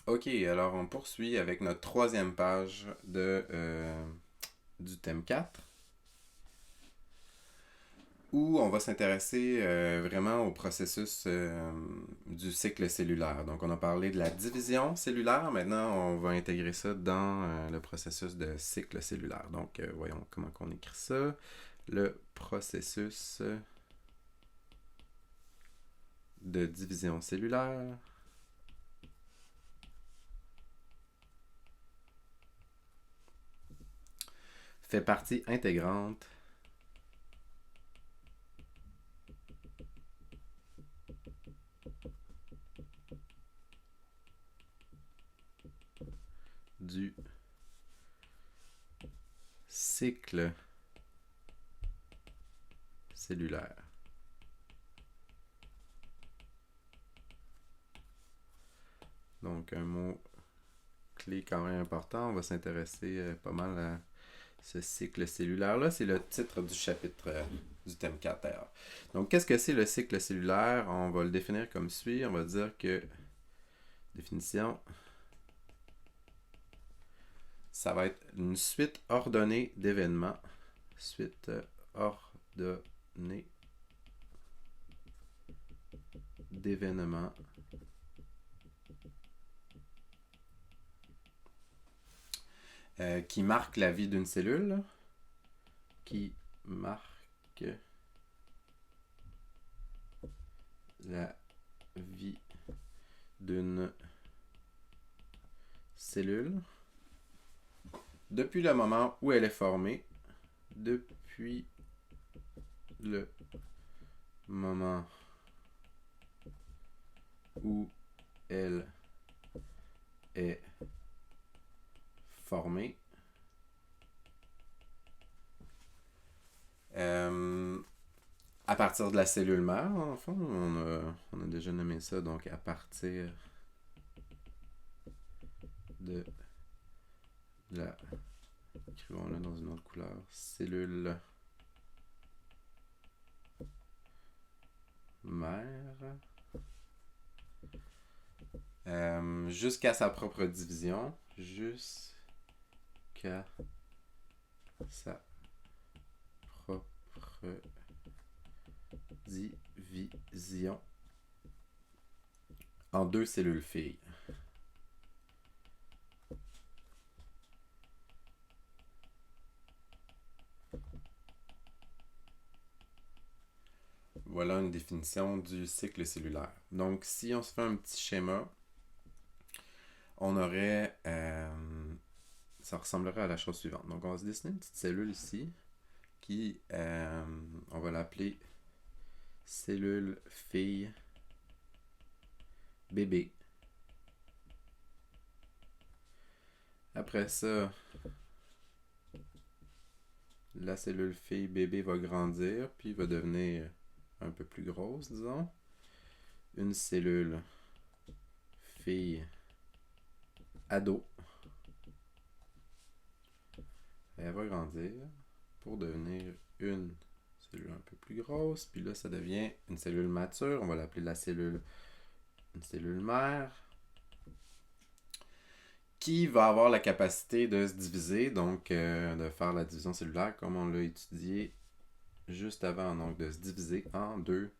Ok, alors on poursuit avec notre troisième page du thème 4, où on va s'intéresser vraiment au processus du cycle cellulaire. Donc on a parlé de la division cellulaire, maintenant on va intégrer ça dans le processus de cycle cellulaire. Donc voyons comment on écrit ça. Le processus de division cellulaire fait partie intégrante du cycle cellulaire. Donc un mot clé quand même important, on va s'intéresser pas mal à ce cycle cellulaire-là. C'est le titre du chapitre du thème 4 d'ailleurs. Donc qu'est-ce que c'est le cycle cellulaire? On va le définir comme suit. On va dire que, définition, ça va être une suite ordonnée d'événements. Suite ordonnée d'événements qui marquent la vie d'une cellule. Qui marque la vie d'une cellule depuis le moment où elle est formée. Depuis le moment où elle est formée. À partir de la cellule mère, en fond, on a déjà nommé ça, donc à partir de la, écrivons-le dans une autre couleur, cellule mère, jusqu'à sa propre division, jusqu'à sa propre division en deux cellules filles. Voilà une définition du cycle cellulaire. Donc, si on se fait un petit schéma, on aurait... ça ressemblerait à la chose suivante. Donc, on va se dessiner une petite cellule ici qui, on va l'appeler cellule fille bébé. Après ça, la cellule fille bébé va grandir, puis va devenir un peu plus grosse, disons. Une cellule fille ado. Elle va grandir pour devenir une cellule un peu plus grosse, puis là ça devient une cellule mature, on va l'appeler une cellule mère, qui va avoir la capacité de se diviser, donc de faire la division cellulaire comme on l'a étudié juste avant, donc de se diviser en deux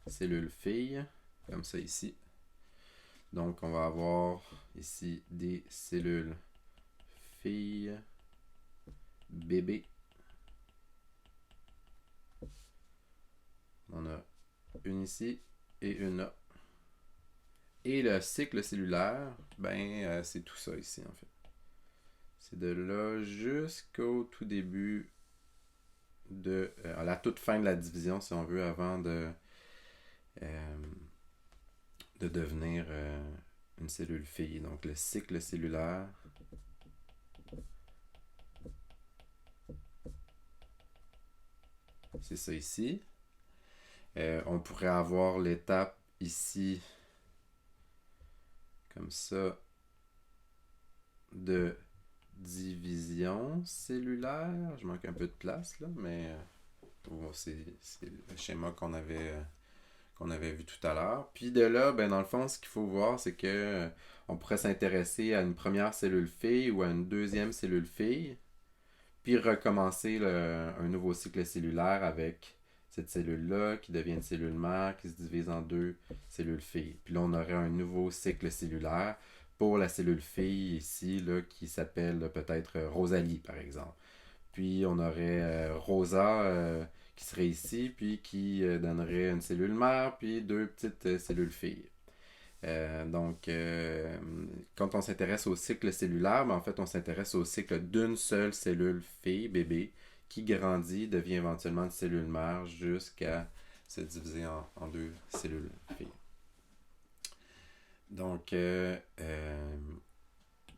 cellules filles, comme ça ici. Donc on va avoir ici des cellules filles bébé. On a une ici et une là. Et le cycle cellulaire, c'est tout ça ici en fait. C'est de là jusqu'au tout début à la toute fin de la division, si on veut, avant euh, de devenir une cellule fille. Donc le cycle cellulaire, c'est ça ici. On pourrait avoir l'étape ici, comme ça, de division cellulaire. Je manque un peu de place là, mais c'est le schéma qu'on avait vu tout à l'heure. Puis de là, ben dans le fond, ce qu'il faut voir, c'est que on pourrait s'intéresser à une première cellule fille ou à une deuxième cellule fille, puis recommencer un nouveau cycle cellulaire avec cette cellule-là qui devient une cellule mère qui se divise en deux cellules filles. Puis là, on aurait un nouveau cycle cellulaire pour la cellule fille ici, là, qui s'appelle peut-être Rosalie, par exemple. Puis on aurait Rosa qui serait ici, puis qui donnerait une cellule mère, puis deux petites cellules filles. Quand on s'intéresse au cycle cellulaire, ben, en fait, on s'intéresse au cycle d'une seule cellule fille, bébé, qui grandit, devient éventuellement une cellule mère jusqu'à se diviser en deux cellules filles. Donc,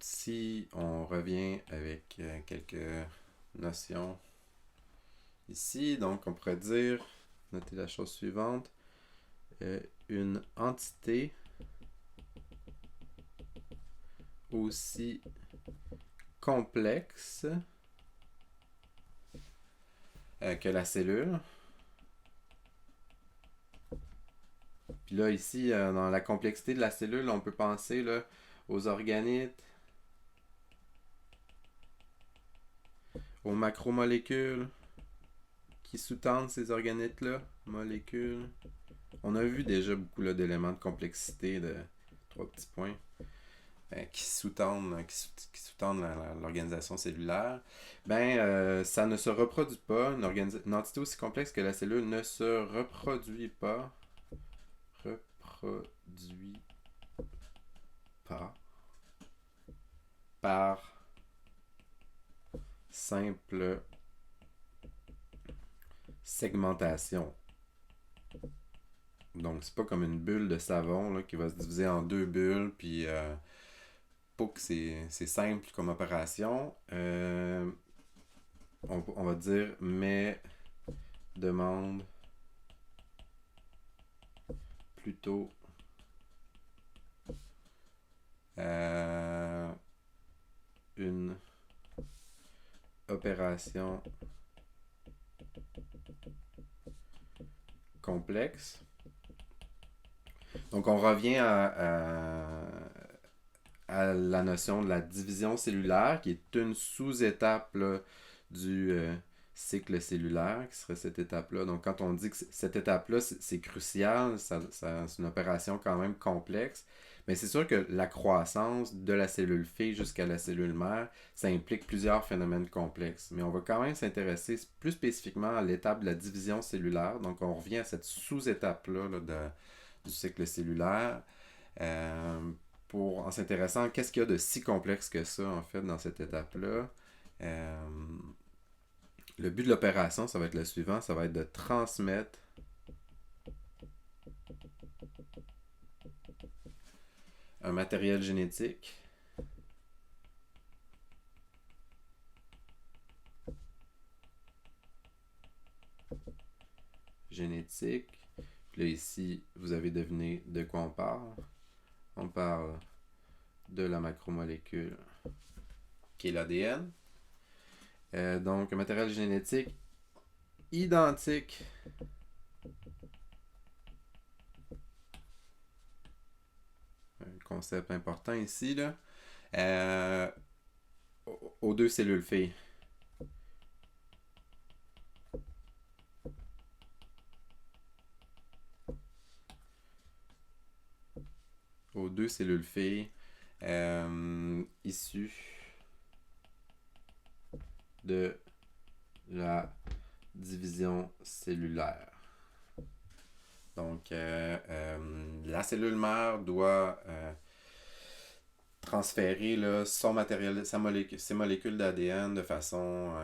si on revient avec quelques notions ici, donc on pourrait dire, notez la chose suivante, une entité aussi complexe que la cellule. Puis là, ici, dans la complexité de la cellule, on peut penser là, aux organites, aux macromolécules qui sous-tendent ces organites-là, molécules. On a vu déjà beaucoup là, d'éléments de complexité de 3 petits points qui sous-tendent l'organisation cellulaire. Ça ne se reproduit pas. Une entité aussi complexe que la cellule ne se reproduit pas. Par simple segmentation. Donc, c'est pas comme une bulle de savon là, qui va se diviser en deux bulles, puis pas que c'est simple comme opération. On va dire, mais demande plutôt une opération complexe. Donc, on revient à la notion de la division cellulaire, qui est une sous-étape là, du cycle cellulaire, qui serait cette étape-là. Donc, quand on dit que cette étape-là, c'est crucial, c'est une opération quand même complexe, mais c'est sûr que la croissance de la cellule fille jusqu'à la cellule mère, ça implique plusieurs phénomènes complexes. Mais on va quand même s'intéresser plus spécifiquement à l'étape de la division cellulaire. Donc, on revient à cette sous-étape-là là, du cycle cellulaire. En s'intéressant à qu'est-ce qu'il y a de si complexe que ça, en fait, dans cette étape-là. Le but de l'opération, ça va être le suivant, ça va être de transmettre un matériel génétique génétique. Puis là, ici, vous avez deviné de quoi on parle. On parle de la macromolécule qui est l'ADN. Donc, un matériel génétique identique un concept important ici, là, aux deux cellules filles. Aux deux cellules filles issues de la division cellulaire. Donc, la cellule mère doit transférer là, son matériel, ses molécules d'ADN de façon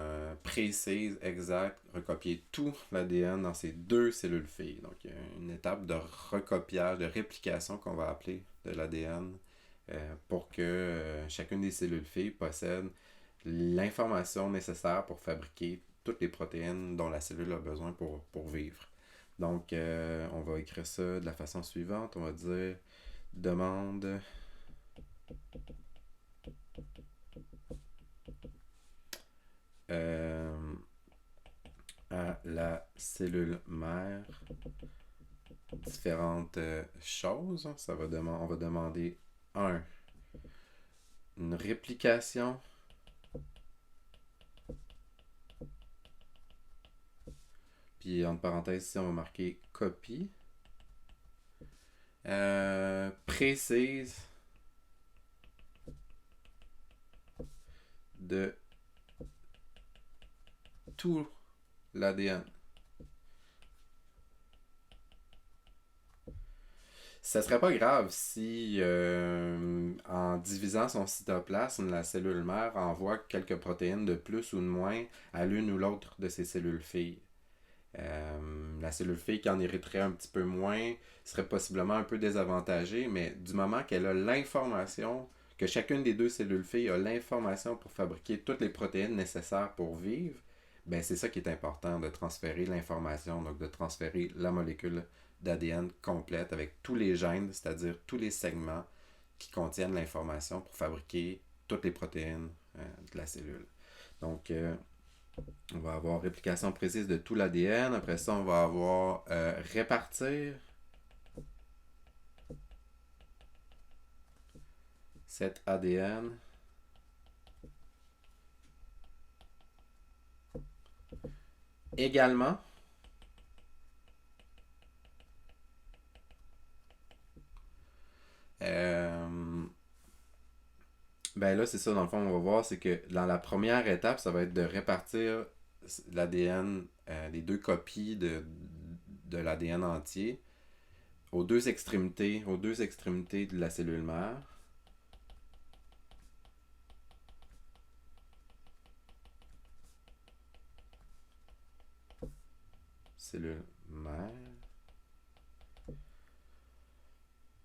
précise, exacte, recopier tout l'ADN dans ces deux cellules filles. Donc, il y a une étape de recopiage, de réplication qu'on va appeler de l'ADN pour que chacune des cellules filles possède l'information nécessaire pour fabriquer toutes les protéines dont la cellule a besoin pour vivre. Donc, on va écrire ça de la façon suivante. On va dire demande à la cellule mère différentes choses. On va demander une réplication. Puis entre parenthèses ici, on va marquer copie. Précise de tout l'ADN. Ça serait pas grave si, en divisant son cytoplasme, la cellule mère envoie quelques protéines de plus ou de moins à l'une ou l'autre de ses cellules filles. La cellule fille qui en hériterait un petit peu moins serait possiblement un peu désavantagée, mais du moment qu'elle a l'information, que chacune des deux cellules filles a l'information pour fabriquer toutes les protéines nécessaires pour vivre, ben c'est ça qui est important, de transférer l'information, donc de transférer la molécule d'ADN complète avec tous les gènes, c'est-à-dire tous les segments qui contiennent l'information pour fabriquer toutes les protéines de la cellule. Donc, on va avoir réplication précise de tout l'ADN. Après ça, on va avoir répartir cet ADN également ben là, c'est ça, dans le fond, on va voir, c'est que dans la première étape, ça va être de répartir l'ADN, les deux copies de l'ADN entier aux deux extrémités de la cellule mère. Cellule mère.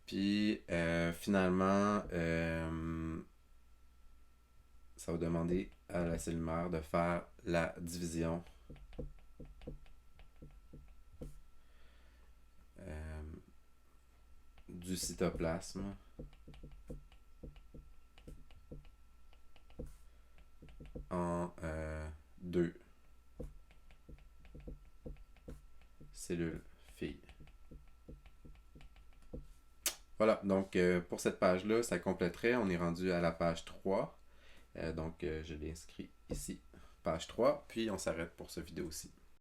Puis finalement, ça va demander à la cellule mère de faire la division du cytoplasme en deux cellules filles. Voilà, donc pour cette page-là, ça compléterait. On est rendu à la page 3. Donc je l'inscris ici, page 3, puis on s'arrête pour cette vidéo-ci.